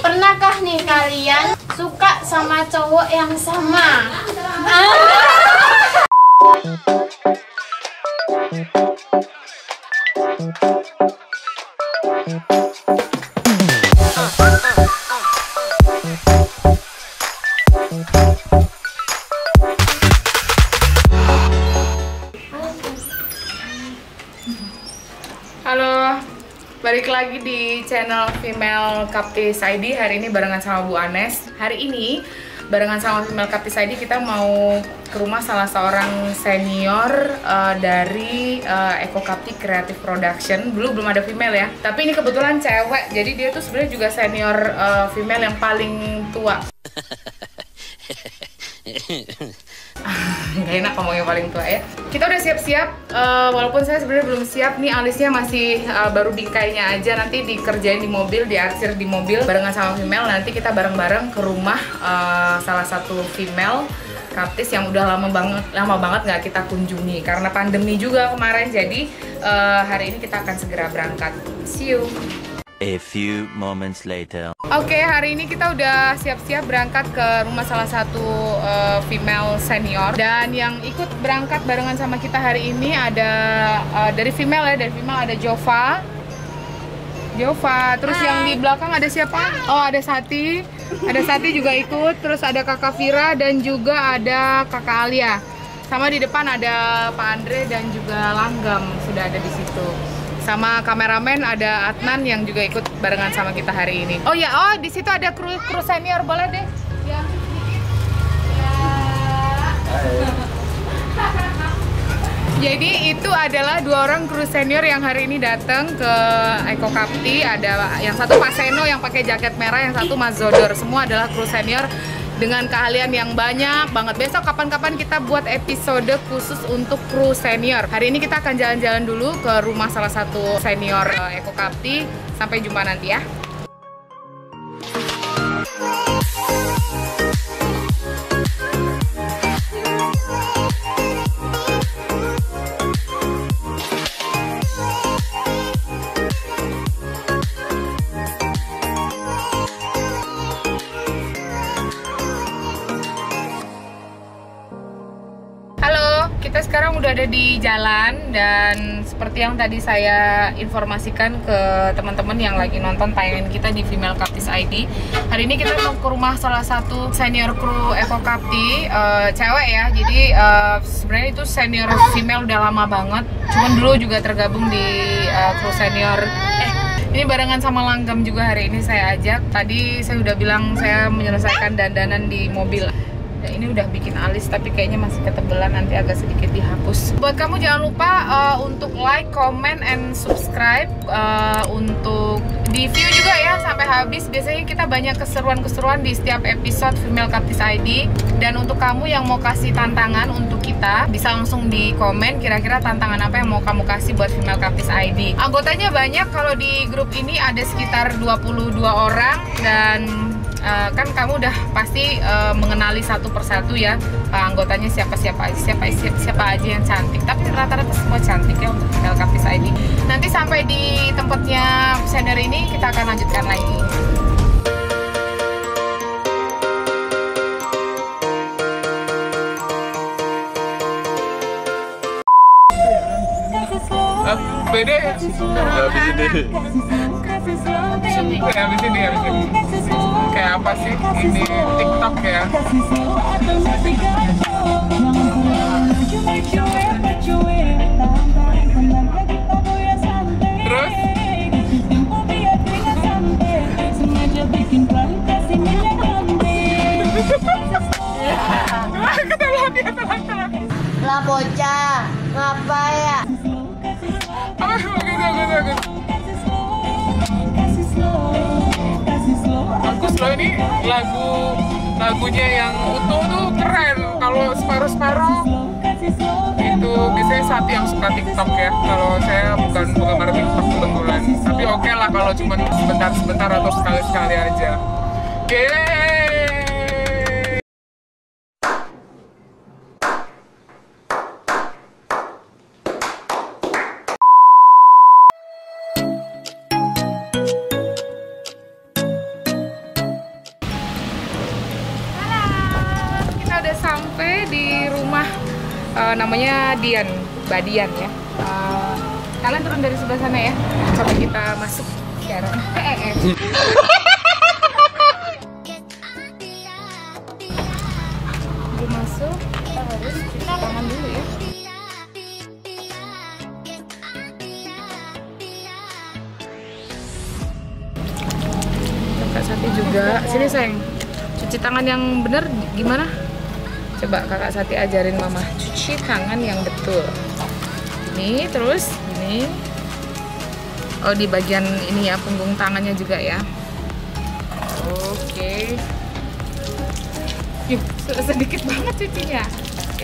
Pernahkah nih kalian suka sama cowok yang sama? Halo, balik lagi di channel Female Kaptis ID. Hari ini barengan sama Bu Anes. Hari ini barengan sama Female Kaptis ID kita mau ke rumah salah seorang senior dari Eko Kapti Creative Production. Dulu belum ada female ya, tapi ini kebetulan cewek. Jadi dia tuh sebenarnya juga senior female yang paling tua. Gak enak ngomongnya paling tua ya. Kita udah siap-siap, walaupun saya sebenarnya belum siap nih, alisnya masih baru bingkainya aja. Nanti dikerjain di mobil, diarsir di mobil barengan sama female. Nanti kita bareng-bareng ke rumah salah satu female kaptis yang udah lama banget nggak kita kunjungi karena pandemi juga kemarin. Jadi hari ini kita akan segera berangkat. See you. A few moments later. Oke, hari ini kita udah siap-siap berangkat ke rumah salah satu female senior. Dan yang ikut berangkat barengan sama kita hari ini ada dari female ya, dari female ada Jova. Terus yang di belakang ada siapa? Oh, ada Sati. Ada Sati juga ikut. Terus ada Kakak Vira dan juga ada Kakak Alia. Sama di depan ada Pak Andre dan juga Langgam sudah ada di situ. Sama kameramen ada Adnan yang juga ikut barengan sama kita hari ini. Oh ya, di situ ada kru senior, boleh deh. Ya. Jadi itu adalah dua orang kru senior yang hari ini datang ke Eko Kapti. Ada yang satu Mas Seno yang pakai jaket merah, yang satu Mas Zodor. Semua adalah kru senior dengan keahlian yang banyak banget. Besok kapan-kapan kita buat episode khusus untuk kru senior. Hari ini kita akan jalan-jalan dulu ke rumah salah satu senior Eko Kapti. Sampai jumpa nanti ya. Kita sekarang udah ada di jalan dan seperti yang tadi saya informasikan ke teman-teman yang lagi nonton tayangan kita di Female Kaptis ID. Hari ini kita mau ke rumah salah satu senior kru Eko Kapti, cewek ya. Jadi sebenarnya itu senior female udah lama banget. Cuman dulu juga tergabung di kru senior. Ini barengan sama Langgam juga hari ini saya ajak. Tadi saya udah bilang saya menyelesaikan dandanan di mobil. Ini udah bikin alis tapi kayaknya masih ketebelan, nanti agak sedikit dihapus. Buat kamu jangan lupa untuk like, comment, and subscribe, untuk di view juga ya sampai habis. Biasanya kita banyak keseruan-keseruan di setiap episode Female Kaptis ID. Dan untuk kamu yang mau kasih tantangan untuk kita, bisa langsung di komen kira-kira tantangan apa yang mau kamu kasih buat Female Kaptis ID. Anggotanya banyak, kalau di grup ini ada sekitar 22 orang. Dan kan kamu udah pasti mengenali satu persatu ya anggotanya siapa aja yang cantik, tapi rata-rata semua cantik ya untuk Female Kaptis ID. Nanti sampai di tempatnya senior ini kita akan lanjutkan lagi. Beda ya? Habis ini. Kayak apa sih? Ini TikTok ya? Terus? Lah bocah, ngapa ya? Bagus loh, ini lagunya yang utuh tuh keren. Kalau separuh-separuh itu biasanya Sati yang suka TikTok ya. Kalau saya bukan penggemar TikTok kebetulan. Tapi oke lah kalau cuma sebentar-sebentar atau sekali-sekali aja. Oke. sampai di rumah namanya Dian, Mbak Dian ya. Kalian turun dari sebelah sana ya. Coba kita masuk sekarang. Belum masuk, kita harus cuci tangan dulu ya. Kakak Sati juga. Sini sayang. Cuci tangan yang benar gimana? Coba Kakak Sati ajarin Mama cuci tangan yang betul. Ini terus ini. Oh, di bagian ini ya, punggung tangannya juga ya. Oke. Yuk, sedikit banget cucinya.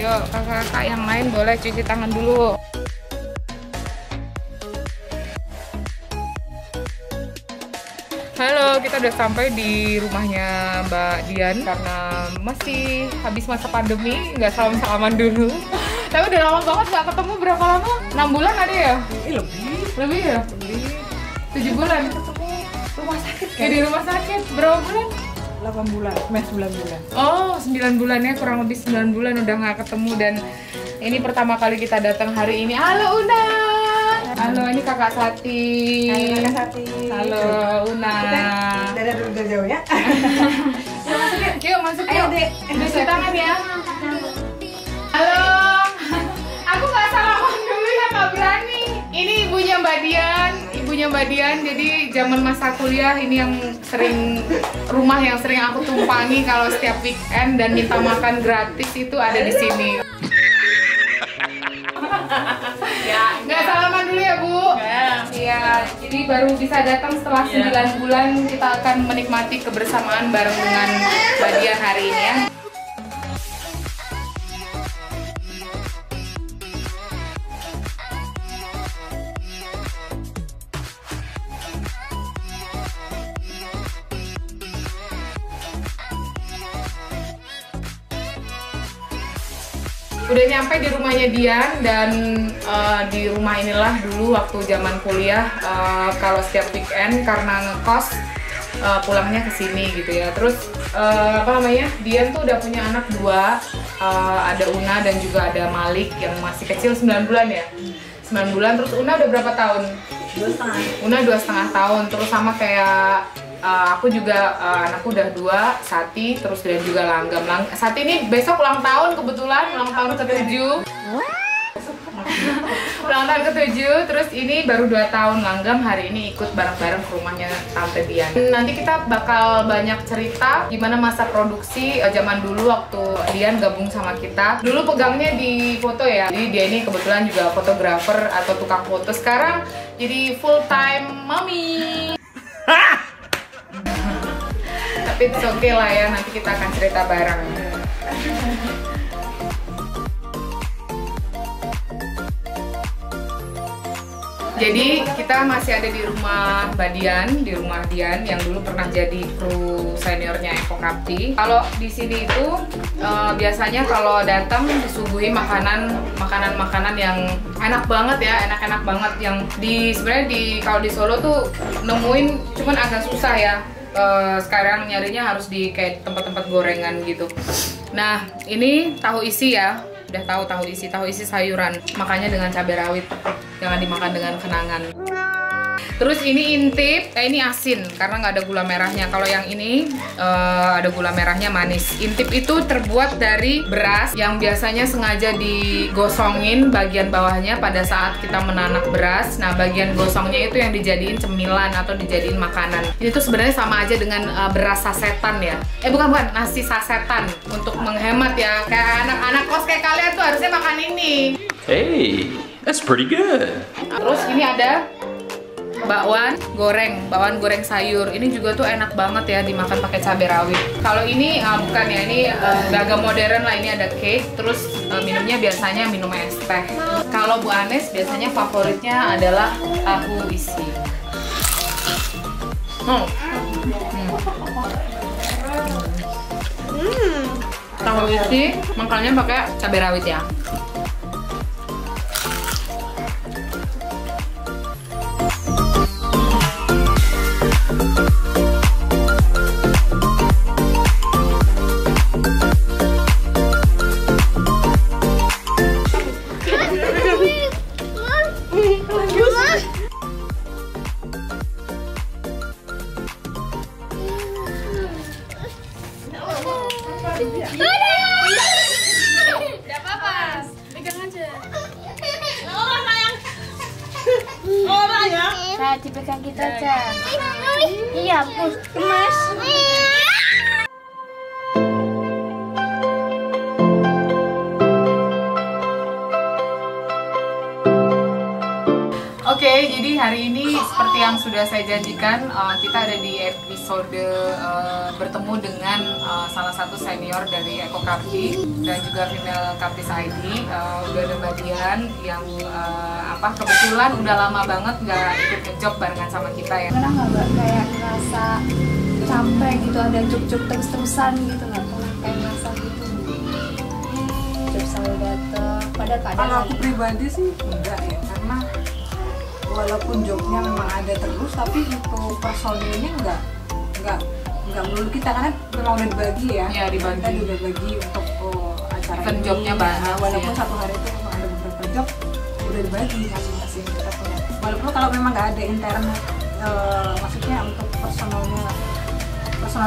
Yuk, kakak-kakak yang lain boleh cuci tangan dulu. Halo, kita udah sampai di rumahnya Mbak Dian karena masih habis masa pandemi, nggak salam-salaman dulu. Tapi udah lama banget nggak ketemu, berapa lama? 6 bulan ada ya? Lebih ya? 7 bulan. Ketemu rumah sakit kan? Ya, di rumah sakit, berapa bulan? 8 bulan, 9 bulan. Oh, 9 bulan ya, kurang lebih 9 bulan udah nggak ketemu. Dan ini pertama kali kita datang hari ini. Halo Una. Halo, ini Kakak Sati. Halo Kakak Sati. Halo Una. Dadah dulu dari jauh ya. Yuk masuk Ayo, yuk. Dek. Cuci tangan ya. Halo. Aku nggak salaman dulu ya, nggak berani. Ini ibunya Mbak Dian. Jadi zaman masa kuliah ini yang sering rumah yang sering aku tumpangi kalau setiap weekend dan minta makan gratis itu ada di sini. Ya, nggak salaman dulu ya Bu. Iya, jadi baru bisa datang setelah 9 bulan. Kita akan menikmati kebersamaan bareng dengan Mbak Dian hari ini ya. Udah nyampe di rumahnya Dian dan di rumah inilah dulu waktu zaman kuliah kalau setiap weekend karena ngekos pulangnya ke sini gitu ya. Terus Dian tuh udah punya anak 2, ada Una dan juga ada Malik yang masih kecil 9 bulan ya. 9 bulan, terus Una udah berapa tahun? 2,5. Una 2,5 tahun, terus sama kayak aku juga anakku udah 2, Sati, terus dan juga Langgam. Sati ini besok ulang tahun kebetulan, ulang tahun ke-7. Ulang tahun ke-7, terus ini baru 2 tahun. Langgam hari ini ikut bareng-bareng ke rumahnya Tante Dian. Nanti kita bakal banyak cerita gimana masa produksi zaman dulu waktu Dian gabung sama kita. Dulu pegangnya di foto ya, jadi dia ini kebetulan juga fotografer atau tukang foto. Sekarang jadi full time mommy. Tapi it's okay lah ya, nanti kita akan cerita bareng. Jadi kita masih ada di rumah Mbak Dian, di rumah Dian yang dulu pernah jadi kru seniornya Eko Kapti. Kalau di sini itu biasanya kalau datang disuguhi makanan yang enak banget ya, enak-enak banget yang sebenarnya kalau di Solo tuh nemuin cuman agak susah ya. Sekarang nyarinya harus di kayak tempat-tempat gorengan gitu. Nah, ini tahu isi ya. Udah tahu tahu isi sayuran. Makanya dengan cabai rawit. Jangan dimakan dengan kenangan. Terus ini intip, ini asin karena nggak ada gula merahnya. Kalau yang ini ada gula merahnya manis. Intip itu terbuat dari beras yang biasanya sengaja digosongin bagian bawahnya pada saat kita menanak beras. Nah, bagian gosongnya itu yang dijadiin cemilan atau dijadiin makanan. Ini tuh sebenarnya sama aja dengan beras sasetan ya. Bukan, nasi sasetan untuk menghemat ya. Kayak anak-anak kos kayak kalian tuh harusnya makan ini. Hey, that's pretty good. Terus ini ada bakwan goreng sayur. Ini juga tuh enak banget ya dimakan pakai cabai rawit. Kalau ini bukan ya, ini agak modern lah. Ini ada cake, terus minumnya biasanya minum es teh. Kalau Bu Anes biasanya favoritnya adalah tahu isi. Tahu isi makannya pakai cabai rawit ya. Tidak apa-apa. Pegang aja. Nah, dipegang kita aja. Iya, push, kemas. Oke, jadi hari ini seperti yang sudah saya janjikan, kita ada di episode bertemu dengan salah satu senior dari Eko Kapti dan juga Female Kaptis ID. Udah ada Mbak Dian yang kebetulan udah lama banget nggak ikut ngejob barengan sama kita ya. Pernah nggak Mbak kayak ngerasa capek gitu, ada job-job terus-terusan gitu, nggak pernah kayak ngerasa gitu? Job selalu datang, padahal kadang Kalau aku pribadi sih enggak ya, karena walaupun jobnya memang ada terus, tapi untuk personilnya enggak melulu kita, karena memang udah dibagi ya. Iya, dibagi. Kita udah bagi untuk acara Event ini. jobnya banyak Walaupun sih. satu hari itu memang ada beberapa job udah dibagi masing-masing kita punya. Walaupun kalau memang nggak ada intern, maksudnya untuk personal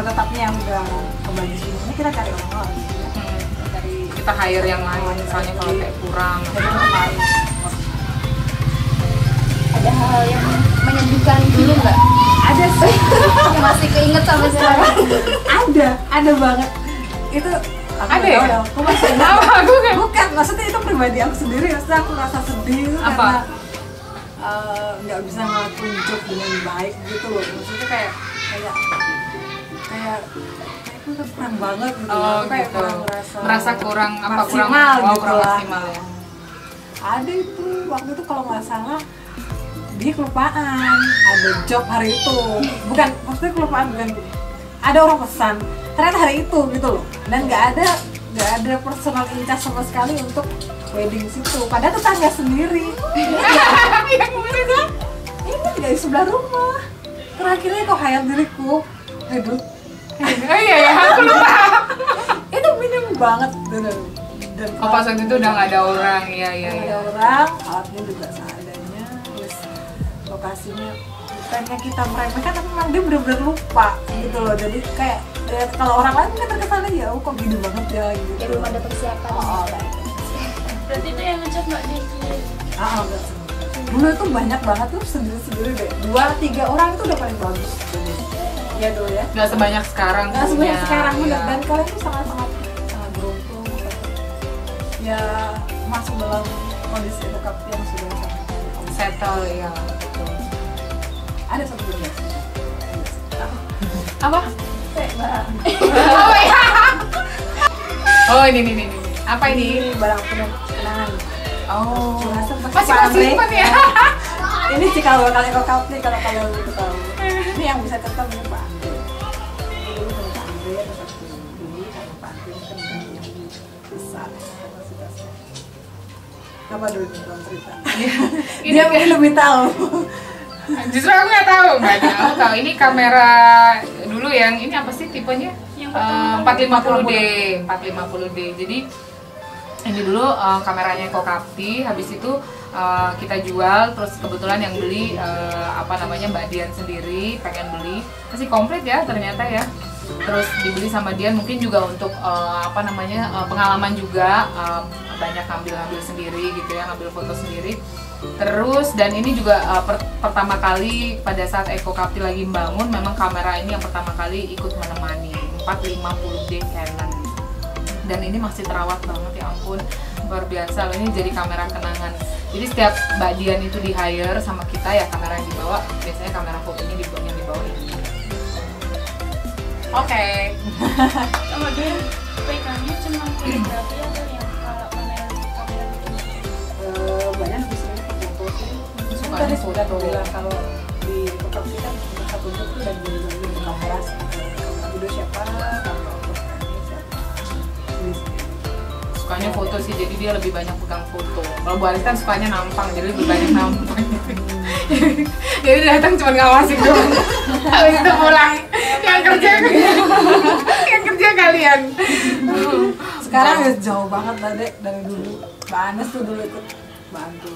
tetapnya yang udah kebagi semuanya, kita cari orang lain. Kita cari Kita hire yang lain, misalnya kalau kayak kurang. dari orang lain. ada hal yang menyedihkan dulu nggak? Ada sih. Masih keinget sampai sekarang? ada banget itu. Ada ya? Aku masih ingat. Aku kan. Bukan, maksudnya itu pribadi aku sendiri. Maksudnya aku rasa sedih itu Apa? karena nggak bisa ngelakuin job dengan baik gitu loh. Maksudnya kayak aku tuh kurang banget gitu. Oh, Aku kayak gitu. kurang merasa kurang maksimal gitu kurang lah. maksimal ya. Ada itu waktu itu kalau nggak salah dia kelupaan ada job hari itu, bukan maksudnya kelupaan, bukan, ada orang pesan ternyata hari itu gitu loh, dan nggak ada personal in charge sama sekali untuk wedding situ, padahal tetangga sendiri. Ini dari sebelah rumah, terakhirnya kok hayal diriku, aduh Oh iya ya, aku lupa. itu minim banget dan Oh, pas waktu itu udah nggak ada orang, iya. ada orang, alatnya juga seadanya, terus lokasinya bukannya kita meremehkan, tapi memang dia benar-benar lupa gitu loh. Jadi kayak kalau orang lain kan terkesannya ya kok gini banget ya gitu. Ya belum ada persiapan. Baik. Berarti itu yang ngechat Mbak Diki. Enggak. Dulu tuh banyak banget tuh sendiri-sendiri deh, 2-3 orang itu udah paling bagus. Ya dulu ya. Nggak sebanyak sekarang. Nggak sebanyak punya, sekarang bener, iya. dan kalian tuh sangat beruntung ya masuk dalam kondisi dekap yang sudah sangat Settle ya. Betul. ada satu belas. Apa? Oh iya. Oh ini. Apa ini? Ini barang kenangan. Oh. Masih Masih simpan ya. Ini sih kalau kalian kokap nih, kalau kalian itu tahu. Ini yang bisa tetap ini Pak Andre. Ini dulu sama Pak Andre, ada satu dulu sama Pak Andre kan yang besar kapasitasnya. Apa dulu nih kalau cerita? Ini Dia mungkin lebih tahu. Justru aku nggak tahu, Mbak. Aku tahu ini kamera dulu yang ini apa sih tipenya? Yang 450D, 450D. Jadi ini dulu kameranya Eko Kapti, habis itu kita jual, terus kebetulan yang beli Mbak Dian sendiri pengen beli, masih komplit ya ternyata ya. Terus dibeli sama Dian mungkin juga untuk pengalaman juga, banyak ngambil sendiri gitu ya, ngambil foto sendiri. Terus dan ini juga pertama kali pada saat Eko Kapti lagi membangun, memang kamera ini yang pertama kali ikut menemani 450D Canon. Dan ini masih terawat banget, ya ampun, luar biasa loh, ini jadi kamera kenangan. Jadi setiap Mbak Dian itu di hire sama kita ya, kamera yang dibawa biasanya kamera fotonya yang dibawa ini. Oke. Sama dia pegangnya cuma fotografi atau yang kalau kamera Banyak lebih sering pakai foto sih. Sukanya Tadi sudah foto. bilang kalau di kokap sih kan satu job tuh dan di kamera video siapa, kamera untuk ini siapa. Sukanya foto sih, jadi dia lebih banyak pegang foto. Kalau Bu Alis kan sukanya nampang, jadi lebih banyak nampang gitu. Jadi datang cuma ngawasin doang. Habis itu pulang. Yang kerja kalian. Sekarang udah jauh banget dari dulu. Mbak Anes tuh dulu ikut bantu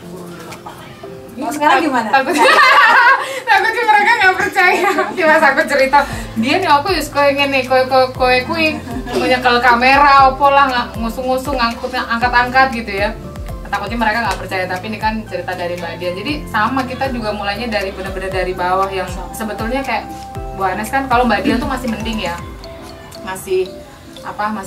ngurus lapangan. Kalau sekarang gimana? Takutnya mereka nggak percaya. Pas aku cerita, dia nih aku suka ngene kowe kui Namanya kalau kamera, opo lah ngusung-ngusung, angkat-angkat gitu ya. Takutnya mereka nggak percaya, tapi ini kan cerita dari Mbak Dian. Jadi sama, kita juga mulainya dari bener-bener dari bawah yang sebetulnya kayak Bu Anes kan, kalau Mbak Dian tuh masih mending ya, masih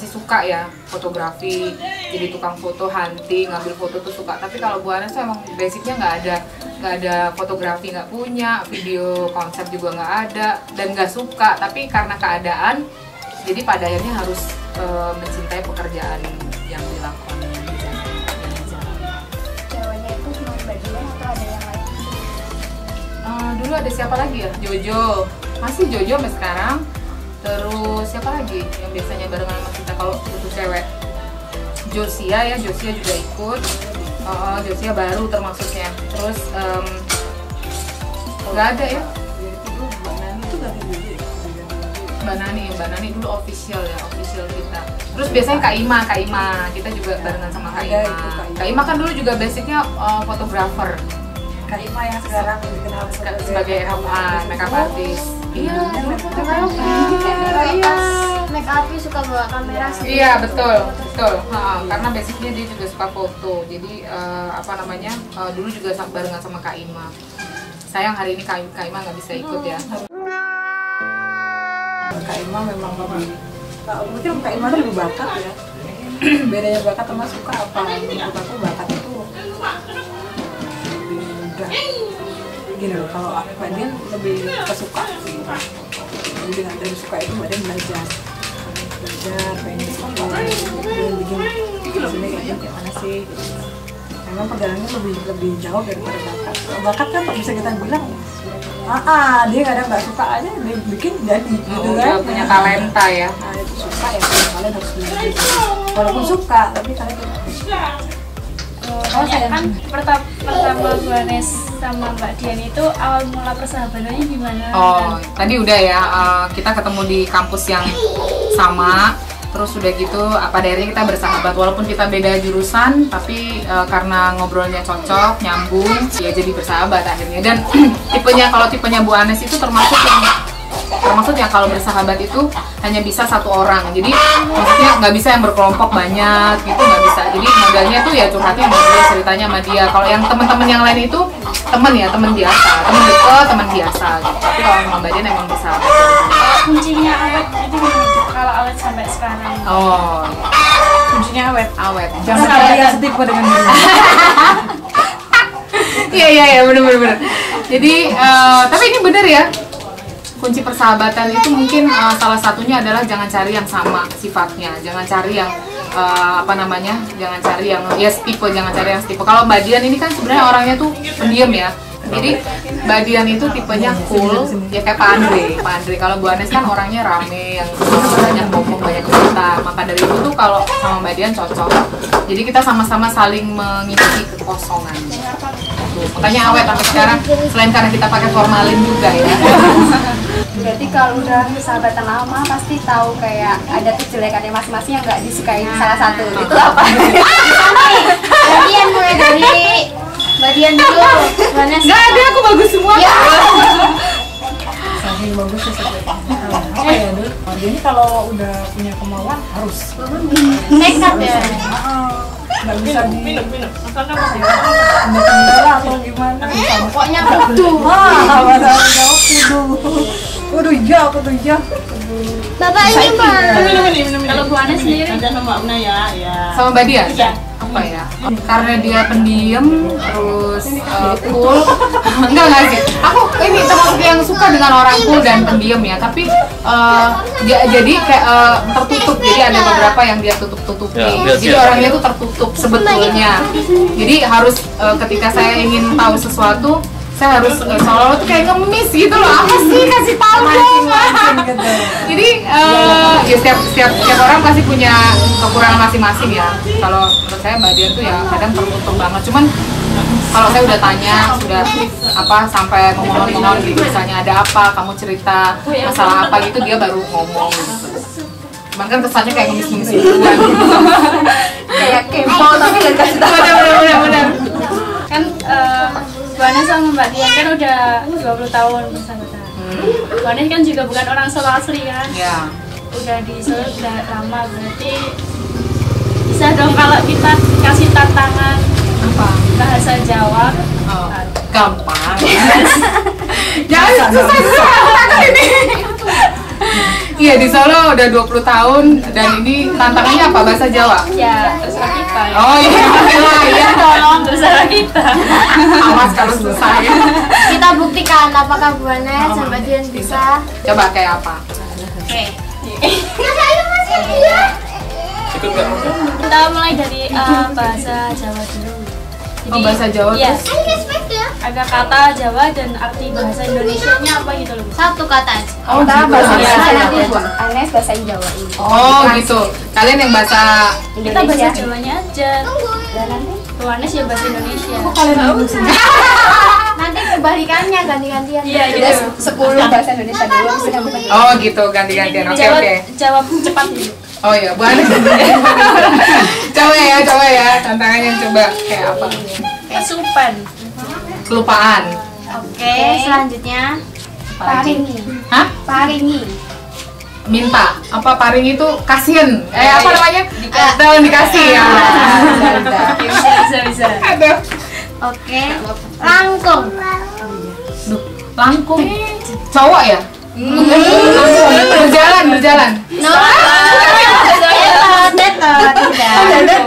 suka ya fotografi, jadi tukang foto, hunting, ngambil foto tuh suka. Tapi kalau Bu Anes tuh emang basicnya nggak ada fotografi, nggak punya, video konsep juga nggak ada, dan nggak suka. Tapi karena keadaan, jadi pada akhirnya harus mencintai pekerjaan yang dilakukan. Ceweknya itu cuma Mbak Dian atau ada yang lain? Dulu ada siapa lagi ya? Jojo, masih Jojo sampai sekarang. Terus siapa lagi yang biasanya barengan sama kita kalau itu cewek? Josia ya, Josia juga ikut. Josia baru termasuknya. Terus nggak ada ya? Mbak Nani dulu official kita. Terus biasanya Kak Ima, kita juga barengan sama Kak Ima. Kak Ima kan dulu juga basicnya fotografer. Kak Ima yang sekarang dikenal sebagai makeup artist. Iya, Make up suka bawa kamera sendiri. Iya betul. Karena basicnya dia juga suka foto. Jadi dulu juga barengan sama Kak Ima. Sayang hari ini Kak Ima nggak bisa ikut ya. Kak Ima memang lebih, mungkin Kak Ima tuh lebih bakat ya. Bedanya bakat sama suka apa? Menurut aku bakat itu lebih mudah. Gini loh, kalau Mbak Dian lebih kesuka, jadi dengan dari suka itu Mbak Dian belajar pengen bikin sini kayak mana sih. Memang perjalanannya lebih jauh daripada bakat. Kalau bakat kan bisa kita bilang dia kadang nggak suka aja, dia bikin jadi gitu kan. Punya talenta ya. Nah itu suka ya, kalian harus belajar. Walaupun suka, tapi kalian tidak bisa. Oh, saya kan pertama Bu Anes sama Mbak Dian itu awal mula persahabatannya gimana? Oh, tadi udah ya, kita ketemu di kampus yang sama. Terus udah gitu, pada akhirnya kita bersahabat. Walaupun kita beda jurusan, tapi karena ngobrolnya cocok, nyambung, ya jadi bersahabat akhirnya. Dan tipenya Bu Anes itu termasuk yang kalau bersahabat itu hanya bisa satu orang. Jadi maksudnya nggak bisa yang berkelompok banyak gitu, nggak bisa. Jadi modelnya tuh ya curhatnya sama dia, ceritanya sama dia. Kalau yang teman-teman yang lain itu teman biasa, teman deket, teman biasa gitu. Tapi kalau sama Mbak Dian emang bersahabat. Kuncinya awet itu gimana? Kalau awet sampai sekarang? Oh, Kuncinya awet. Jangan Jangan kalian setipu dengan dia. Iya bener. Jadi tapi ini bener ya. Kunci persahabatan itu mungkin salah satunya adalah jangan cari yang sama sifatnya, jangan cari yang jangan cari yang setipe, jangan cari yang setipe. Kalau Mbak Dian ini kan sebenarnya orangnya tuh pendiam ya. Jadi Mbak Dian itu tipenya cool, ya kayak Pak Andre. Kalau Bu Anes kan orangnya rame, yang banyak ngomong, banyak cerita. Maka dari itu tuh kalau sama Mbak Dian cocok. Jadi kita sama-sama saling mengisi kekosongan. Tuh, makanya awet sampai sekarang. Selain karena kita pakai formalin juga ya. Berarti kalau udah sahabatan lama pasti tahu kayak ada kejelekannya masing-masing yang nggak disukai salah satu. Itu apa? Mbak Dian mulai dari Mbak Dian dulu. Nggak ada, aku bagus semua. Ya. Saking bagusnya apa ya dulu? Dia ini kalau udah punya kemauan harus Nekat ya. nggak bisa di atau gimana? Pokoknya kudu. Pada jawab kudu iya. Bapak ini Pak. Kalau Bu Anes sendiri? Sama Mbak Dian? Apa ya? Karena dia pendiam, terus cool. Enggak sih. Aku ini termasuk yang suka dengan orang cool dan pendiam ya. Tapi jadi kayak tertutup. Jadi ada beberapa yang dia tutup-tutupi. Jadi orangnya tuh tertutup sebetulnya. Jadi harus ketika saya ingin tahu sesuatu, saya harus seolah-olah tuh kayak ngemis gitu loh. Apa sih, kasih tahu dong. Jadi ya setiap orang pasti punya kekurangan masing-masing ya. Kalau menurut saya Mbak Dian tuh ya kadang tertutup banget. Cuman kalau saya udah tanya, sudah sampai memohon gitu, misalnya ada apa, kamu cerita masalah apa gitu, dia baru ngomong gitu. Cuman kan kesannya kayak ngemis-ngemis gitu kan. Kayak kepo tapi nggak kasih tahu. Bener. Kan Bu Anes sama Mbak Dian kan udah 20 tahun bersahabatan. Bu Anes kan juga bukan orang Solo asli kan? Ya. udah di Solo udah lama, berarti bisa dong kalau kita kasih tantangan Apa? bahasa Jawa. Oh, gampang. Jangan susah-susah tantangan ini. Iya, di Solo udah 20 tahun dan ini tantangannya apa? Bahasa Jawa? Ya, terserah kita. Ya. Oh iya, iya. Tolong terserah kita. Awas kalau susah ya. Kita buktikan apakah Bu Anes dan Mbak Dian bisa. Coba kayak apa? Oke. Ikut nggak? Kita mulai dari bahasa Jawa dulu. Oh, bahasa Jawa iya, terus? ada kata Jawa dan arti bahasa Indonesianya apa gitu loh. Satu kata aja. Oh, Kita gitu. bahasa Iya. Indonesia nanti Bu Anes bahasa Jawa ini. Oh gitu. Kalian yang bahasa Kita bahasa Jawanya aja. Dan nanti Luanes ya bahasa Indonesia. nanti kebalikannya ganti-gantian. Iya, Udah gitu. 10 bahasa Indonesia dulu habis itu yang bahasa Oh gitu, ganti-gantian. Oke Jawab, oke. jawab cepat dulu. Oh ya, Bu Anes. Coba ya, tantangannya coba kayak apa? Kesupen. Kelupaan. Oke, selanjutnya paringi. Hah? Paringi. Minta. Apa paring itu kasihin? Apa namanya? Daun dikasih ya. Bisa. Aduh. Oke. Langkung. Duh, langkung. Cowok ya? Berjalan. No. Tetot.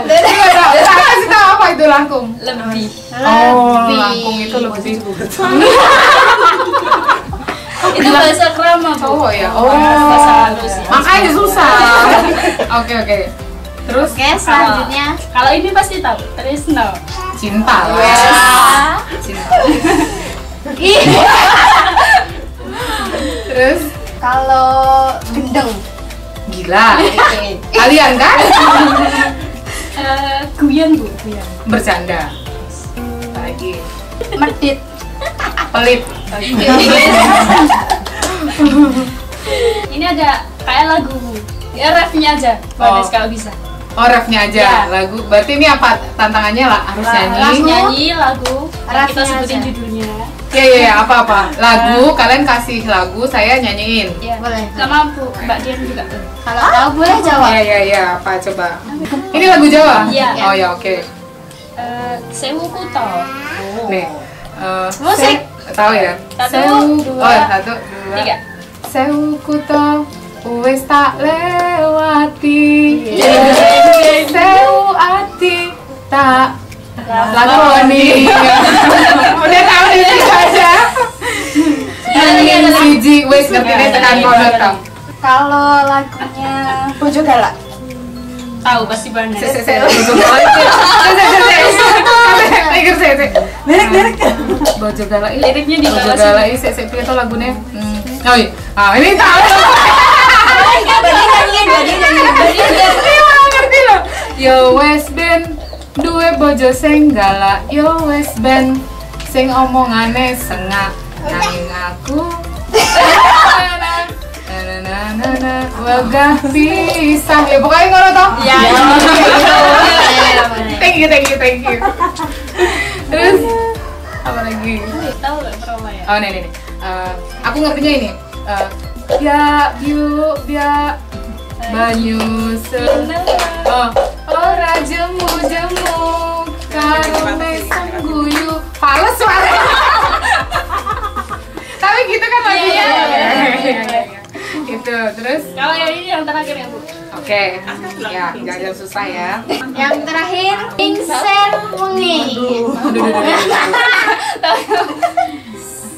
Kasih tahu apa itu langkung? Lebih. Oh, langkung itu lebih. Itu bahasa krama, Bu. Cowok ya? Oh, Bahasa halus ya. makanya susah. Oke. Terus Oke, selanjutnya Kalau ini pasti tahu. Trisno. cinta. Cinta. Terus kalau gendeng. gila. Kalian kan? Guyon, Bu. Guyon. Bercanda. Lagi. Medit. Pelit. Ini ada kayak lagu, Bu. Ya refnya aja. Bagus Oh. kalau bisa. Oh, refnya aja Ya. lagu. Berarti ini apa tantangannya lah? Harus Harus nyanyi. nyanyi lagu. Yang kita Refnya sebutin aja. judulnya. Ya, apa-apa. Lagu, kalian kasih lagu, saya nyanyiin. Ya. Boleh. Sama Bu Mbak Dian juga tuh. Kalau tahu boleh jawab. Iya, apa coba? Ini lagu Jawa? Iya. Oh ya, oke. Sewu Kuto. Nih. Musik. Tahu ya? Satu, Sewu- dua, Oh, 1, 2, Tiga. Sewu kuto wis tak lewati. Sewu ati tak lakoni. Udah tahu ini aja. Siji wis ngerti deh tekan kono tau. Kalau lagunya Bojo Galak. Tahu pasti banget. Lirik Bojo Galak ini. Liriknya di Bojo bawah Galak ini sik itu lagunya. Oh iya. Ah, ini tahu. Ngerti loh. Yo wes ben duwe bojo sing galak. Yo wes ben sing omongane sengak. Nanging aku wegah pisah. Ya pokoknya ngono toh. Ya. Thank you. Terus apa lagi? Tahu nggak promo ya? Oh nih. Aku ngertinya ini. Ya biu banyu ora jemu karo mesem guyu. Fales suaranya. Tapi gitu kan lagunya. Iya. Gitu. Terus Kalau yang ini yang terakhir ya, Bu. oke. Ya, jangan susah ya. Yang terakhir Pingser Wengi.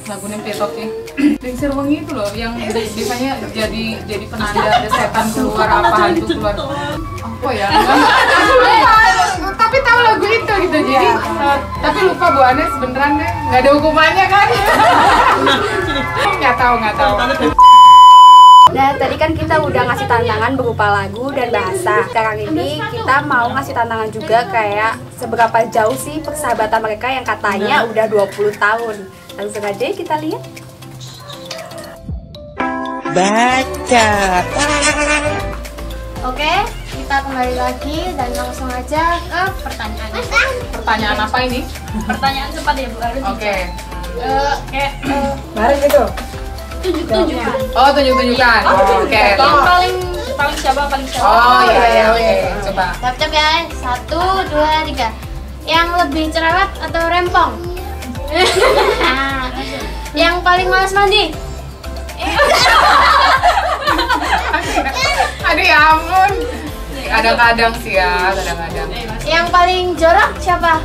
Lagunya petoknya Lingsir Wengi itu loh yang biasanya jadi penanda ada setan keluar apa hantu keluar apa ya tapi tahu lagu itu gitu jadi tapi lupa Bu Anes beneran deh nggak ada hukumannya kan. nggak tahu Nah, tadi kan kita udah ngasih tantangan berupa lagu dan bahasa. Sekarang ini kita mau ngasih tantangan juga kayak seberapa jauh sih persahabatan mereka yang katanya udah 20 tahun. Langsung aja kita lihat. Baca. Oke, kita kembali lagi dan langsung aja ke pertanyaan. pertanyaan apa ini. Pertanyaan cepat ya, Bu. Harus Oke. kayak Bareng gitu. tunjuk-tunjukkan. Oh tunjuk-tunjukan oke Yang paling siapa paling siapa. Oh iya, oke. Coba. Cap-cap ya. 1, 2, 3. Yang lebih cerewet atau rempong? Yang paling malas mandi? Aduh ya ampun. Kadang-kadang sih ya, kadang-kadang. Yang paling jorok siapa?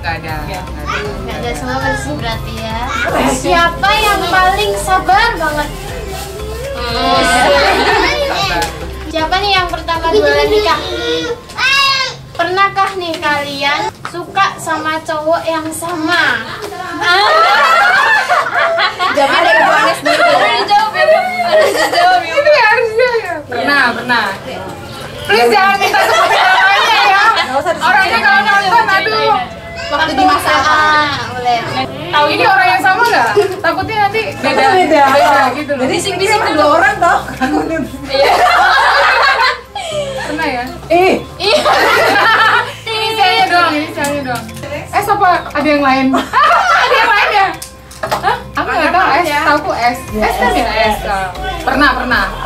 Nggak ada. Nggak ada semua bersih berarti ya. Siapa yang paling sabar banget? Siapa nih yang pertama duluan nikah? Pernahkah nih kalian suka sama cowok yang sama? Jadi ada Yohanes dulu. Ini harusnya ya. Pernah. Please jangan minta sebutin namanya ya. Orangnya kalau nonton, aduh. Waktu di masa boleh. Tahu ini orang yang sama nggak? Takutnya nanti beda gitu loh. Jadi sing-sing ada 2 orang toh. Pernah ya? Iya. Inisialnya doang. Apa? Ada yang lain? Ada yang lain ya? Hah? Aku nggak tahu S. Tahu S. S kan ya S. Pernah.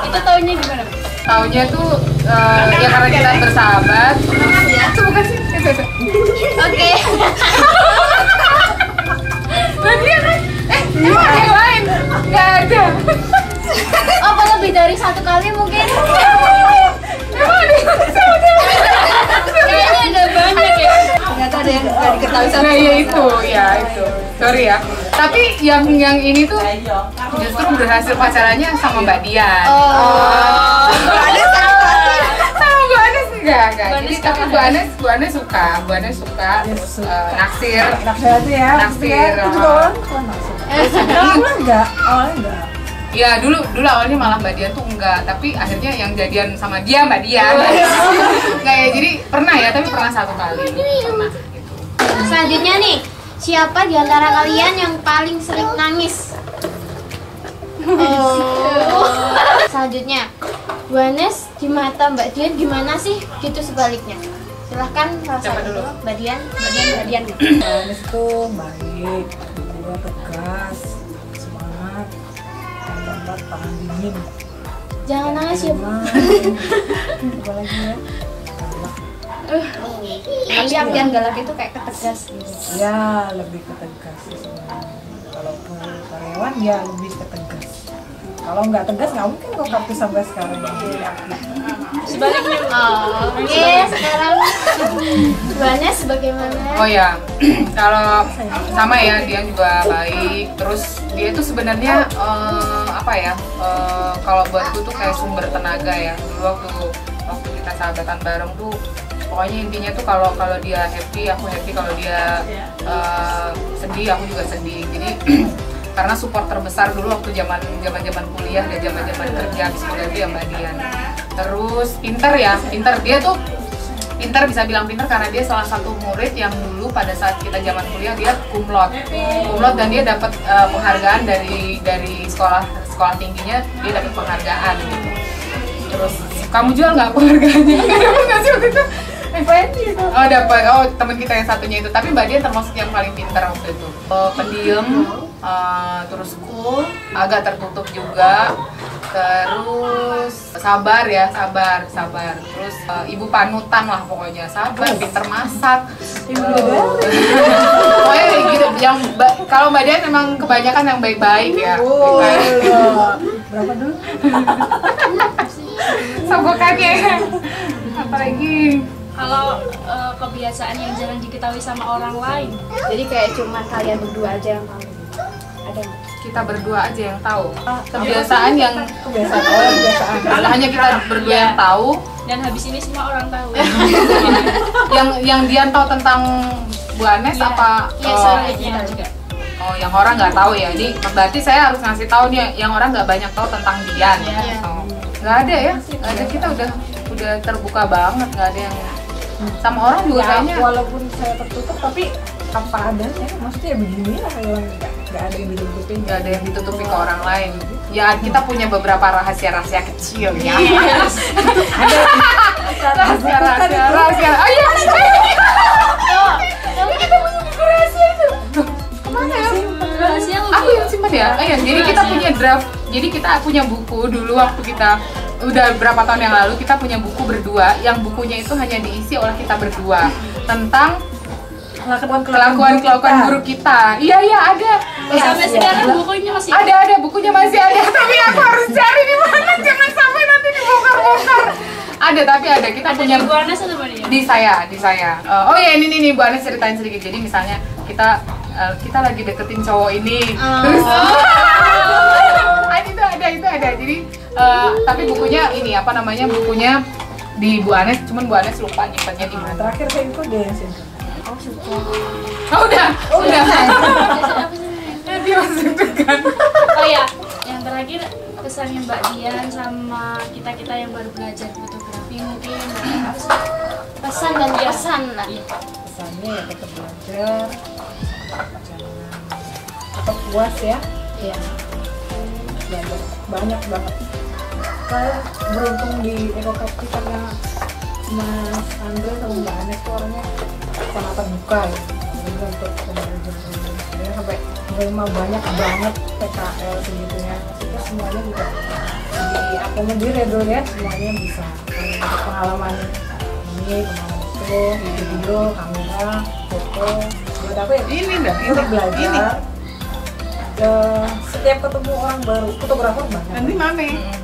Itu taunya gimana? Taunya tuh ya karena kita bersahabat. Itu bukan sih? Oke. Berarti ya kan? Emang ada yang lain? Nggak ada. Apa lebih dari 1 kali mungkin? Emang ada yang Kayaknya ada banyak ya. Ternyata ada yang nggak diketahui sama. Nah, ya itu. Sorry ya. Tapi yang ini tuh justru berhasil pacarannya sama Mbak Dian. Sama Bu Anes enggak. Jadi tapi Bu Anes suka terus naksir. Naksir itu ya. Naksir. Itu juga orang kan naksir. Awalnya enggak. Ya dulu awalnya malah Mbak Dian tuh enggak, tapi akhirnya yang jadian sama dia Mbak Dian. Enggak ya, jadi pernah ya, tapi pernah 1 kali. Pernah gitu. Selanjutnya nih, siapa di antara kalian yang paling sering nangis? Selanjutnya, Buanes di mata Mbak Dian gimana sih? Gitu sebaliknya. Silahkan Siapa dulu? Mbak Dian. Yohanes itu baik, kedua tegas, semangat, lambat tahan dingin. Jangan nangis ya, Bu. Apa lagi ya? Tapi yang galak itu kayak ketegas gitu. Ya lebih ketegas sih sebenarnya. Kalaupun karyawan ya lebih ketegas. Kalau nggak tegas nggak mungkin kok Kapus sampai sekarang jadi aktif. Sebaliknya. Oke, sekarang Buanes bagaimana? Oh ya, kalau sama ya, dia juga baik. Terus dia itu sebenarnya kalau buatku tuh kayak sumber tenaga ya. Dulu waktu kita sahabatan bareng tuh, pokoknya intinya tuh kalau dia happy, aku happy. Kalau dia sedih, aku juga sedih. Jadi karena support terbesar dulu waktu zaman kuliah dan zaman kerja sebagai dia Mbak Dian. Terus pinter dia tuh pinter, bisa bilang pinter karena dia salah satu murid yang dulu pada saat kita zaman kuliah dia cum laude dan dia dapat penghargaan dari sekolah tingginya, dia dapat penghargaan gitu. Terus kamu jual nggak penghargaannya? Nggak sih waktu itu? Oh dapat, teman kita yang satunya itu. Tapi Mbak Dian termasuk yang paling pintar waktu itu. Pendiam, terus cool, agak tertutup juga. Terus sabar. Terus ibu panutan lah pokoknya, sabar, pintar masak. Pokoknya kayak gitu. Kalau Mbak Dian memang kebanyakan yang baik-baik ya. Berapa dulu? Sogokannya. Apalagi Kalau kebiasaan yang jarang diketahui sama orang lain. Jadi kayak cuma kalian berdua aja yang tahu. Ada nggak? kita berdua aja yang tahu. Kebiasaan yang kebiasaan. hanya kita berdua yang tahu. Dan habis ini semua orang tahu. yang Dian tahu tentang Bu Anes apa? Iya, sebaliknya juga. Oh, yang orang nggak tahu ya. Jadi berarti saya harus ngasih tahu nih yang orang nggak banyak tahu tentang Dian. Iya. Oh. Nggak ada ya? Nggak ada, kita udah terbuka banget, nggak ada yang sama orang juga Ya, kayaknya. walaupun saya tertutup tapi apa adanya, maksudnya beginilah yang nggak ada yang ditutupi. Nggak ada yang ditutupi ke orang lain. Ya kita punya beberapa rahasia-rahasia kecil ya. Rahasia. Oh iya. Kita punya buku rahasia itu. Kemana ya? Rahasia lu. Aku yang simpan ya. Jadi kita punya draft. Jadi kita punya buku dulu waktu kita udah berapa tahun yang lalu kita punya buku berdua, yang bukunya itu hanya diisi oleh kita berdua tentang kelakuan buruk kita. Iya ada. Sampai sekarang bukunya masih Ada bukunya masih ada. Tapi aku harus cari di mana, jangan sampai nanti dibongkar-bongkar. Tapi ada. Kita punya Bu Anes atau Bu Dian? di saya. Oh ya ini Bu Anes ceritain sedikit. Jadi misalnya kita lagi deketin cowok ini, terus itu ada. Jadi tapi bukunya ini apa namanya, bukunya di Bu Anes, cuman Bu Anes lupa nyimpannya di mana. Terakhir saya itu dia yang simpen. Udah. Dia masih degan. Oh ya, yang terakhir pesannya Mbak Dian sama kita yang baru belajar fotografi mungkin apa sih? Pesan dan kesan lah. Pesannya ya tetap belajar, jangan tetap puas ya. Iya. Belajar banyak banget. Saya beruntung di Ekokapti karena Mas Andre sama Mbak Anes tuh orangnya sangat terbuka ya. Jadi untuk pembelajaran sampai menerima banyak banget PKL segitunya. Maksudnya semuanya juga diakomodir ya dulu ya, semuanya bisa. Untuk pengalaman ini, pengalaman itu, video, kamera, foto. Buat aku ya Ini dah. untuk belajar. Setiap ketemu orang baru, fotografer banyak. Nanti mana?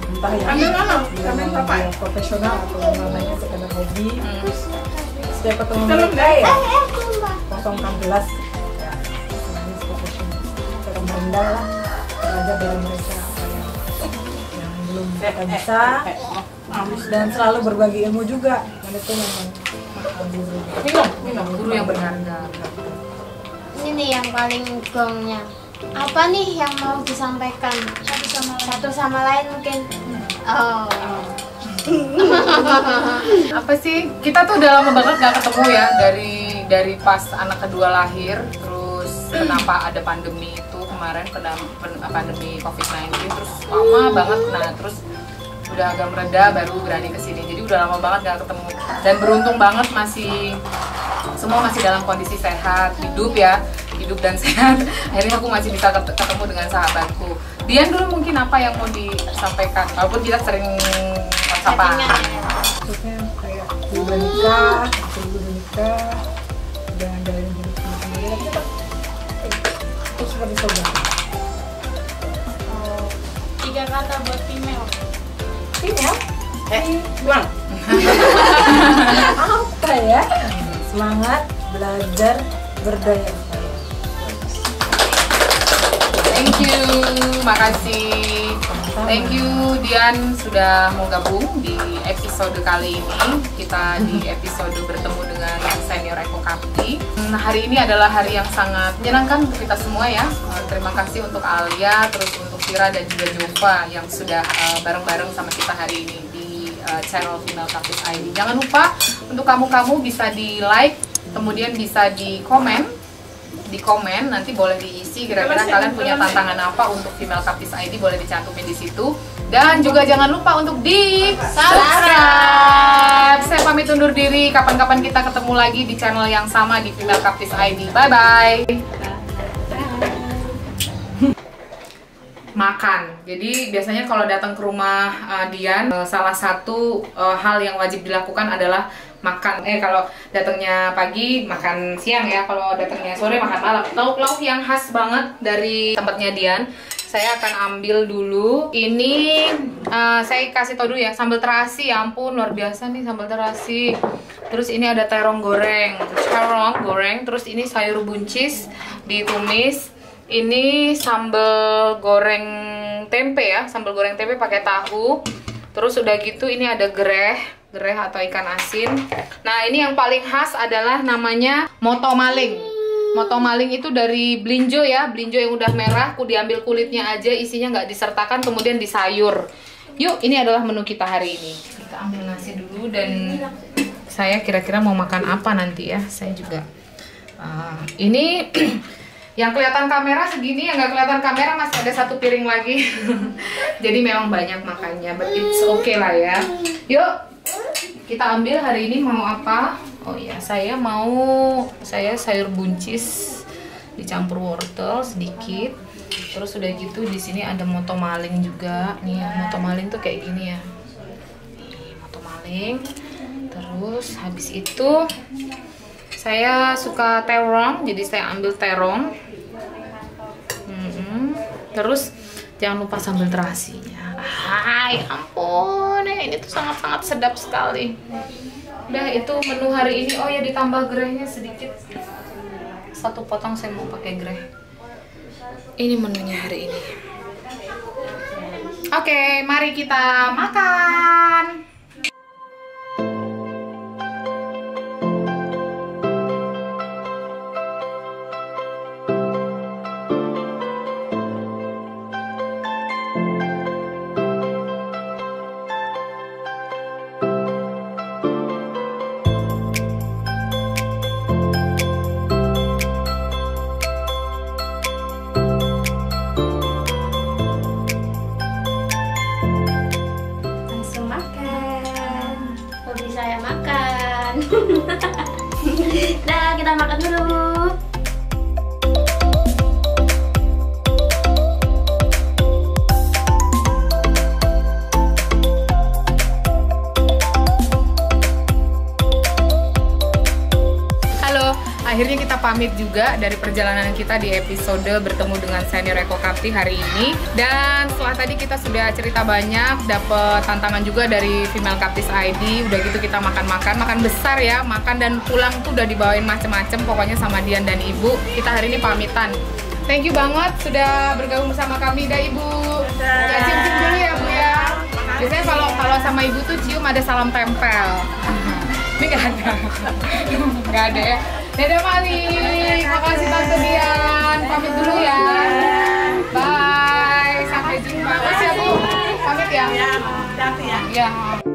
Entah ya, Ambil mana? dia Ambil mau berapa? dia profesional atau namanya sekedar hobi. Terus setiap ketemu Dalam mereka ya kosongkan gelas ya, semuanya profesional. Cara merendah lah, belajar dari mereka apa yang belum kita bisa, dan selalu berbagi ilmu juga. Dan itu memang Minum guru yang berharga. Ini nih yang paling gongnya. Apa nih yang mau disampaikan satu sama lain mungkin? Oh. Apa sih, kita tuh udah lama banget gak ketemu ya, dari pas anak kedua lahir, terus kenapa ada pandemi itu kemarin, pandemi COVID-19, terus lama banget, nah terus udah agak mereda baru berani kesini, jadi udah lama banget gak ketemu, dan beruntung banget semua masih dalam kondisi sehat, hidup dan sehat. Akhirnya aku masih bisa ketemu dengan sahabatku. Dian dulu mungkin apa yang mau disampaikan, walaupun kita sering WhatsApp-an. Maksudnya kayak udah nikah, dan dari hidup sendiri kita itu seperti saudara. 3 kata buat female. Buang. Apa ya? Semangat, belajar, berdaya. Thank you, makasih. Thank you Dian sudah mau gabung di episode kali ini. Kita di episode bertemu dengan senior Ekokapti. Hari ini adalah hari yang sangat menyenangkan untuk kita semua ya. Terima kasih untuk Alia, terus untuk Sira dan juga Jova yang sudah bareng-bareng sama kita hari ini di channel Female Kaptis ID. Jangan lupa untuk kamu bisa di like, kemudian bisa di komen nanti boleh diisi kira-kira kalian punya tantangan apa untuk Female Kaptis ID, boleh dicantumin di situ. Dan juga jangan lupa untuk di subscribe. Saya pamit undur diri, kapan-kapan kita ketemu lagi di channel yang sama di Female Kaptis ID. Bye bye. Makan. Jadi biasanya kalau datang ke rumah Dian, salah satu hal yang wajib dilakukan adalah makan. Kalau datangnya pagi makan siang ya, kalau datangnya sore makan malam. Lauk-lauk yang khas banget dari tempatnya Dian, saya akan ambil dulu. Ini saya kasih tau dulu ya, sambal terasi. Ya ampun, luar biasa nih sambal terasi. Terus ini ada terong goreng. Terus ini sayur buncis ditumis. Ini sambal goreng tempe ya, sambal goreng tempe pakai tahu. Terus udah gitu ini ada gereh atau ikan asin. Nah ini yang paling khas adalah namanya moto maling. Moto maling itu dari belinjo ya, belinjo yang udah merah, aku diambil kulitnya aja, isinya nggak disertakan, kemudian disayur. Yuk, ini adalah menu kita hari ini. Kita ambil nasi dulu dan saya kira-kira mau makan apa nanti ya. Saya juga ini yang kelihatan kamera segini, yang nggak kelihatan kamera masih ada satu piring lagi. Jadi memang banyak makannya, but it's okay lah ya. Yuk, kita ambil hari ini mau apa? Oh iya, saya sayur buncis dicampur wortel sedikit. Terus udah gitu di sini ada moto maling juga. Nih ya, moto maling tuh kayak gini ya. kering. Terus habis itu saya suka terong, jadi saya ambil terong. Terus jangan lupa sambal terasinya. Hai ampun, ini tuh sangat-sangat sedap sekali. Udah, itu menu hari ini. Oh ya, ditambah gerehnya sedikit. 1 potong saya mau pakai gereh. Ini menunya hari ini. Oke, mari kita makan. Saya makan. Nah, kita makan dulu. Halo, akhirnya kita pamit juga dari perjalanan kita di episode bertemu dengan senior Eko Kapti hari ini. Dan setelah tadi kita sudah cerita banyak, dapet tantangan juga dari Female Kaptis ID. Udah gitu kita makan besar ya, makan dan pulang tuh udah dibawain macem-macem pokoknya sama Dian dan Ibu. Kita hari ini pamitan. Thank you banget sudah bergabung bersama kami, dah Ibu. Ya, cium-cium dulu ya Bu ya. Biasanya kalau sama Ibu tuh cium ada salam tempel. Ini nggak ada. Nggak ada ya. Dadah Mali. Makasih Tante Dian. Pamit dulu ya. Bye. Sampai jumpa. Makasih ya Bu. Pamit ya. Ya, hati-hati ya. Ya.